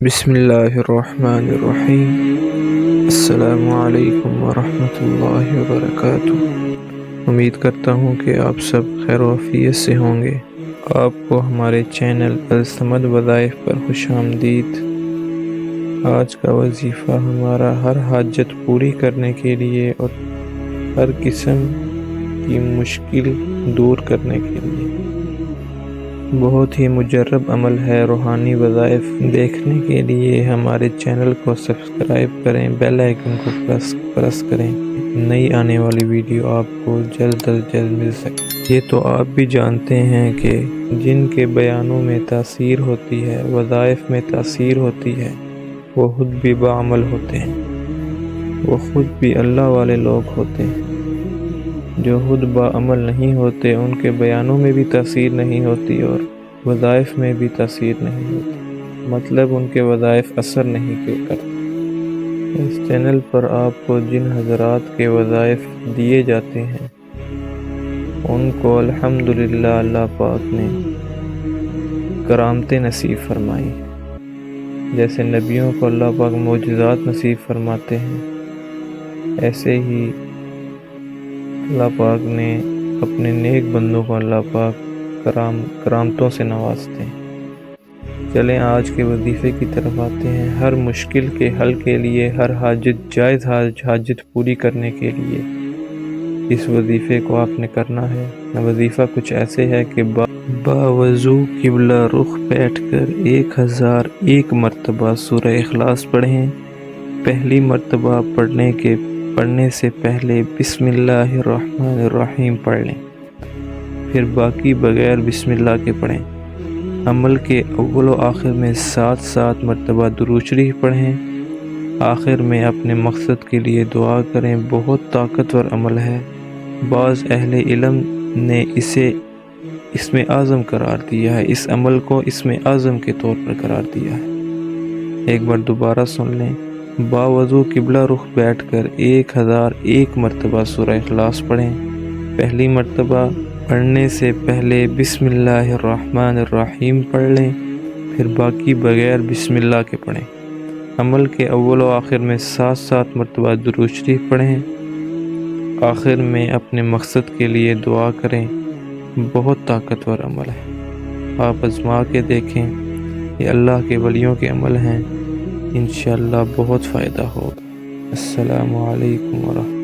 بسم اللہ الرحمن الرحیم۔ السلام علیکم ورحمۃ اللہ وبرکاتہ۔ امید کرتا ہوں کہ آپ سب خیر و عافیت سے ہوں گے۔ آپ کو ہمارے چینل الصمد وظائف پر خوش آمدید۔ آج کا وظیفہ ہمارا ہر حاجت پوری کرنے کے لیے اور ہر قسم کی مشکل دور کرنے کے لیے بہت ہی مجرب عمل ہے۔ روحانی وظائف دیکھنے کے لیے ہمارے چینل کو سبسکرائب کریں، بیل آئیکن کو پریس کریں، نئی آنے والی ویڈیو آپ کو جلد از جلد مل سکے۔ یہ تو آپ بھی جانتے ہیں کہ جن کے بیانوں میں تاثیر ہوتی ہے، وظائف میں تاثیر ہوتی ہے، وہ خود بھی باعمل ہوتے ہیں، وہ خود بھی اللہ والے لوگ ہوتے ہیں۔ جو خود باعمل نہیں ہوتے، ان کے بیانوں میں بھی تاثیر نہیں ہوتی اور وظائف میں بھی تاثیر نہیں ہوتی، مطلب ان کے وظائف اثر نہیں کرتے۔ اس چینل پر آپ کو جن حضرات کے وظائف دیے جاتے ہیں، ان کو الحمدللہ اللہ پاک نے کرامتیں نصیب فرمائی۔ جیسے نبیوں کو اللہ پاک معجزات نصیب فرماتے ہیں، ایسے ہی اللہ پاک نے اپنے نیک بندوں کو اللہ پاک کرامتوں سے نوازتے ہیں۔ چلیں آج کے وظیفے کی طرف آتے ہیں۔ ہر مشکل کے حل کے لیے، ہر حاجت جائز حاجت پوری کرنے کے لیے اس وظیفے کو آپ نے کرنا ہے۔ وظیفہ کچھ ایسے ہے کہ باوضو قبلہ رخ بیٹھ کر 1001 مرتبہ سورہ اخلاص پڑھیں۔ پہلی مرتبہ پڑھنے سے پہلے بسم اللہ الرحمن الرحیم پڑھ لیں، پھر باقی بغیر بسم اللہ کے پڑھیں۔ عمل کے اول و آخر میں 7 مرتبہ درود شریف پڑھیں۔ آخر میں اپنے مقصد کے لیے دعا کریں۔ بہت طاقتور عمل ہے۔ بعض اہل علم نے اسے اسم اعظم قرار دیا ہے، اس عمل کو اسم اعظم کے طور پر قرار دیا ہے۔ ایک بار دوبارہ سن لیں۔ باوضو قبلہ رخ بیٹھ کر 1001 مرتبہ سورہ اخلاص پڑھیں۔ پہلی مرتبہ پڑھنے سے پہلے بسم اللہ الرحمن الرحیم پڑھ لیں، پھر باقی بغیر بسم اللہ کے پڑھیں۔ عمل کے اول و آخر میں 7 مرتبہ درود شریف پڑھیں۔ آخر میں اپنے مقصد کے لیے دعا کریں۔ بہت طاقتور عمل ہے، آپ آزما کے دیکھیں۔ یہ اللہ کے ولیوں کے عمل ہیں، انشاءاللہ بہت فائدہ ہوگا۔ السلام علیکم ورحمۃ اللہ۔